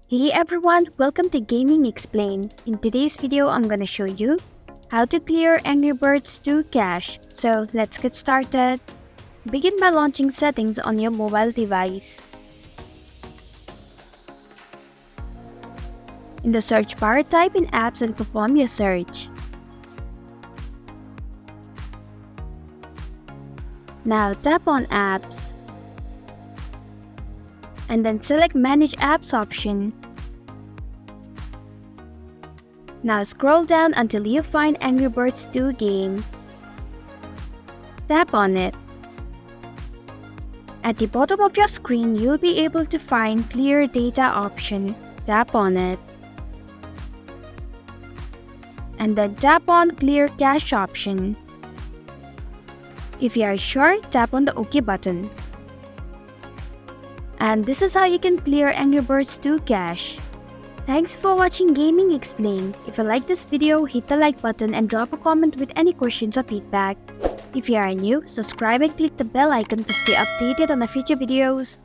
Hey everyone, welcome to Gaming Explained. In today's video, I'm gonna show you how to clear Angry Birds 2 cache. So let's get started. Begin by launching settings on your mobile device. In the search bar, type in apps and perform your search. Now tap on apps and then select Manage Apps option. Now scroll down until you find Angry Birds 2 game. Tap on it. At the bottom of your screen, you'll be able to find Clear Data option. Tap on it. And then tap on Clear Cache option. If you are sure, tap on the OK button. And this is how you can clear Angry Birds 2 cache. Thanks for watching Gaming Explained. If you like this video, hit the like button and drop a comment with any questions or feedback. If you are new, subscribe and click the bell icon to stay updated on the future videos.